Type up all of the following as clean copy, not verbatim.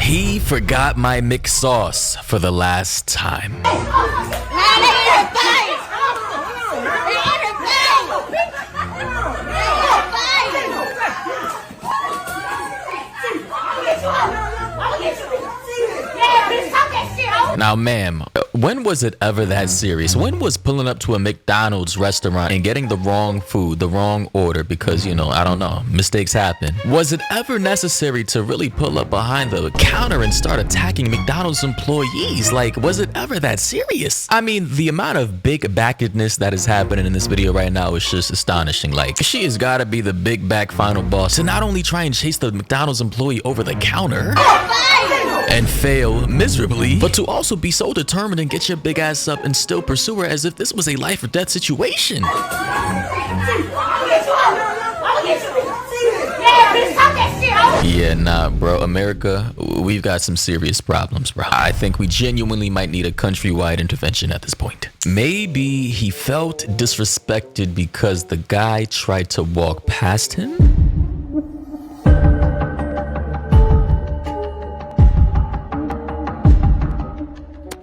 He forgot my McSauce for the last time. Now, ma'am, when was it ever that serious? When was pulling up to a McDonald's restaurant and getting the wrong food, the wrong order, because, you know, I don't know, mistakes happen. Was it ever necessary to really pull up behind the counter and start attacking McDonald's employees? Like, was it ever that serious? I mean, the amount of big backedness that is happening in this video right now is just astonishing. Like, she has got to be the big back final boss to not only try and chase the McDonald's employee over the counter and fail miserably, but to also be so determined and get your big ass up and still pursue her as if this was a life or death situation. Yeah, nah, bro. America, we've got some serious problems, bro. I think we genuinely might need a countrywide intervention at this point. Maybe he felt disrespected because the guy tried to walk past him?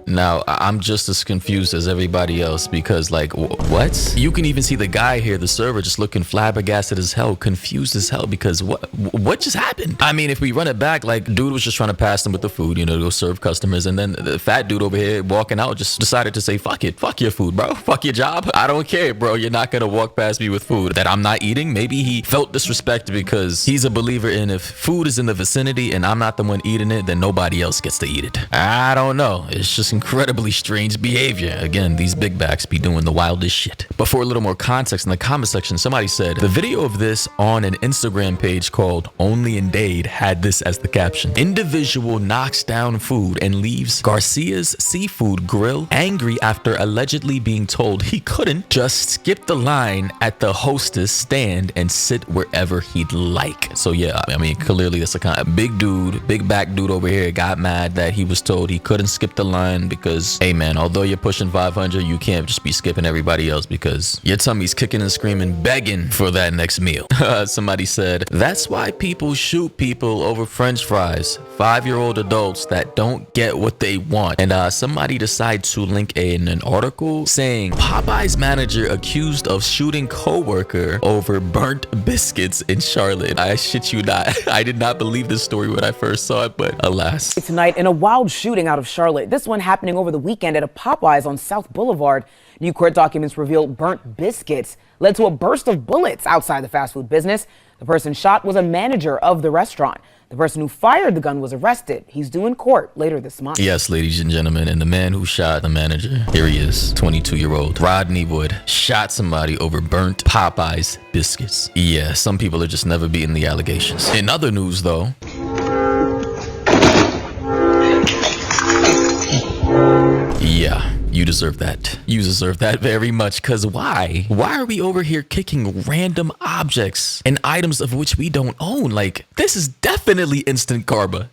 Now, I'm just as confused as everybody else because, like, what? You can even see the guy here, the server, just looking flabbergasted as hell, confused as hell because what just happened? I mean, if we run it back, like, dude was just trying to pass them with the food, you know, to go serve customers, and then the fat dude over here walking out just decided to say, fuck it, fuck your food, bro, fuck your job. I don't care, bro. You're not gonna walk past me with food that I'm not eating. Maybe he felt disrespected because he's a believer in if food is in the vicinity and I'm not the one eating it, then nobody else gets to eat it. I don't know. It's just incredibly strange behavior. Again, these big backs be doing the wildest shit. But for a little more context, in the comment section, somebody said the video of this on an Instagram page called Only in Dade had this as the caption: individual knocks down food and leaves Garcia's seafood grill angry after allegedly being told he couldn't just skip the line at the Hostess stand and sit wherever he'd like. So yeah, I mean, clearly that's a kind of big dude, big back dude over here got mad that he was told he couldn't skip the line because, hey man, although you're pushing 500, you can't just be skipping everybody else because your tummy's kicking and screaming, begging for that next meal. Somebody said, that's why people shoot people over French fries. 5-year-old adults that don't get what they want. And somebody decided to link an article saying Popeye's manager accused of shooting co-worker over burnt biscuits in Charlotte. I shit you not. I did not believe this story when I first saw it, but alas. Tonight in a wild shooting out of Charlotte. This one happening over the weekend at a Popeyes on South Boulevard. New court documents reveal burnt biscuits led to a burst of bullets outside the fast food business. The person shot was a manager of the restaurant. The person who fired the gun was arrested. He's due in court later this month. Yes, ladies and gentlemen, and the man who shot the manager, here he is, 22-year-old Rodney Wood, shot somebody over burnt Popeyes biscuits. Yeah, some people are just never beating the allegations. In other news, though, yeah, you deserve that. You deserve that very much. Because why? Why are we over here kicking random objects and items of which we don't own? Like, this is definitely instant karma.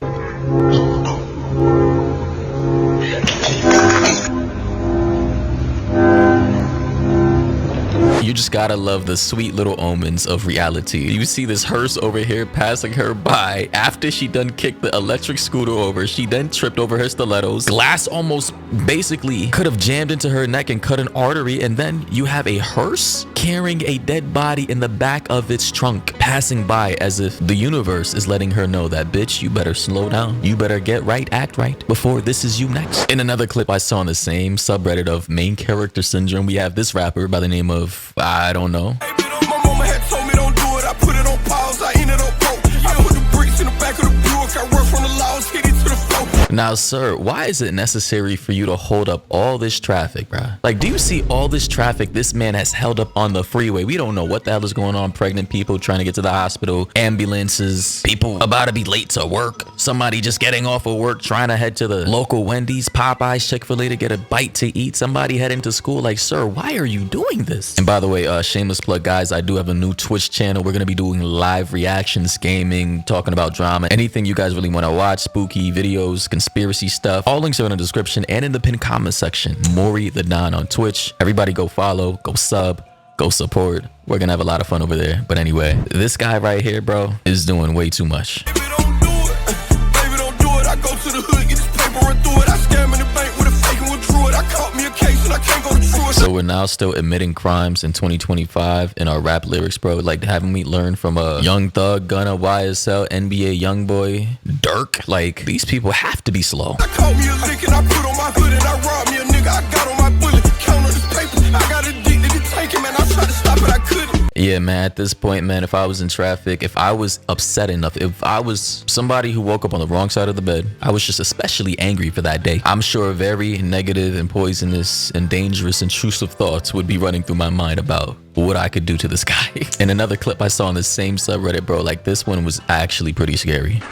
You just gotta love the sweet little omens of reality. You see this hearse over here passing her by after she done kicked the electric scooter over. She then tripped over her stilettos. Glass almost basically could have jammed into her neck and cut an artery. And then you have a hearse carrying a dead body in the back of its trunk, passing by as if the universe is letting her know that, bitch, you better slow down. You better get right, act right before this is you next. In another clip I saw on the same subreddit of main character syndrome, we have this rapper by the name of, I don't know. My mama had told me don't do it. I put it on pause. I ended up broke. I put the bricks in the back of the Buick. I work from the laws, hit it to the floor. Now, sir, why is it necessary for you to hold up all this traffic, bruh? Like, do you see all this traffic this man has held up on the freeway? We don't know what the hell is going on. Pregnant people trying to get to the hospital, ambulances, people about to be late to work, somebody just getting off of work trying to head to the local Wendy's, Popeyes, Chick-fil-A to get a bite to eat, somebody heading to school. Like, sir, why are you doing this? And by the way, shameless plug, guys, I do have a new Twitch channel. We're going to be doing live reactions, gaming, talking about drama, anything you guys really want to watch, spooky videos, conspiracy stuff. All links are in the description and in the pinned comment section. Mori the Don on Twitch. Everybody go follow, go sub, go support. We're gonna have a lot of fun over there. But anyway, this guy right here, bro, is doing way too much. Baby, don't do it. Baby, don't do it. I go now still admitting crimes in 2025 in our rap lyrics, bro. Like, haven't we learned from a Young Thug, Gunna, YSL, NBA Youngboy, Dirk? Like, these people have to be slow. I caught me a lick and I put on my hood and I robbed me a nigga. I got on my bullet, count on this paper. I got addicted to taking, man. I tried to stop it, I couldn't. Yeah, man, at this point, man, if I was in traffic, if I was upset enough, if I was somebody who woke up on the wrong side of the bed, I was just especially angry for that day. I'm sure very negative and poisonous and dangerous, intrusive thoughts would be running through my mind about what I could do to this guy. And another clip I saw on the same subreddit, bro, like this one was actually pretty scary.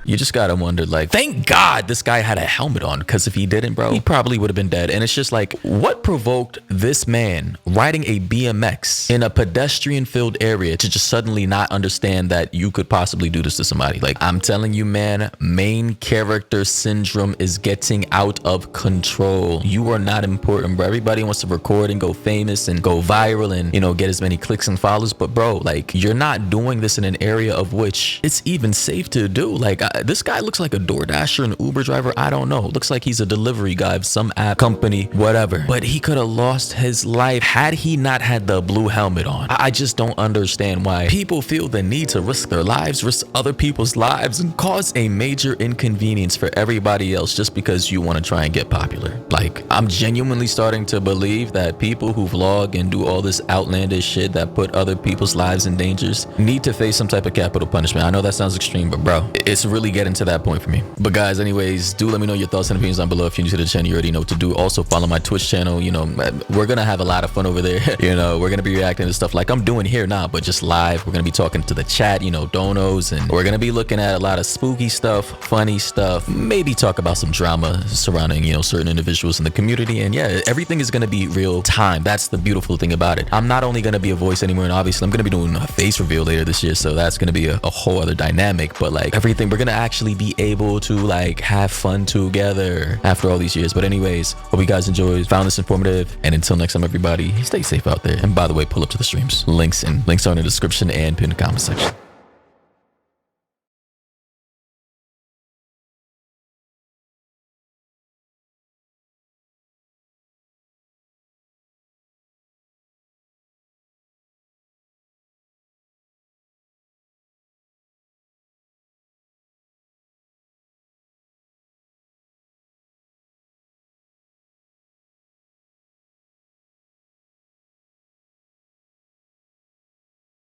You just gotta wonder, like, thank God this guy had a helmet on, because if he didn't, bro, he probably would have been dead. And it's just like, what provoked this man riding a BMX in a pedestrian-filled area to just suddenly not understand that you could possibly do this to somebody? Like, I'm telling you, man, main character syndrome is getting out of control. You are not important, bro. Everybody wants to record and go famous and go viral and, you know, get as many clicks and follows. But, bro, like, you're not doing this in an area of which it's even safe to do. Like, this guy looks like a DoorDasher, an Uber driver. I don't know. Looks like he's a delivery guy of some app, company, whatever. But he could have lost his life had he not had the blue helmet on. I just don't understand why people feel the need to risk their lives, risk other people's lives, and cause a major inconvenience for everybody else just because you want to try and get popular. Like, I'm genuinely starting to believe that people who vlog and do all this outlandish shit that put other people's lives in dangers need to face some type of capital punishment. I know that sounds extreme, but bro, it's really getting to that point for me. But guys, anyways, do let me know your thoughts and opinions down below. If you're new to the channel, you already know what to do. Also follow my Twitch channel. You know, we're gonna have a lot of fun over there. You know, we're gonna be reacting to stuff like I'm doing here now, but just live. We're gonna be talking to the chat, you know, donos, and we're gonna be looking at a lot of spooky stuff, funny stuff, maybe talk about some drama surrounding, you know, certain individuals in the community. And yeah, everything is gonna be real time. That's the beautiful thing about it. I'm not only gonna be a voice anymore, and obviously I'm gonna be doing a face reveal later this year, so that's gonna be a whole other dynamic. But like everything, we're gonna actually be able to like have fun together after all these years. But anyways, hope you guys enjoyed, found this informative, and until next time, everybody, stay safe out there. And by the way, pull up to the streams. Links are in the description and pinned comment section.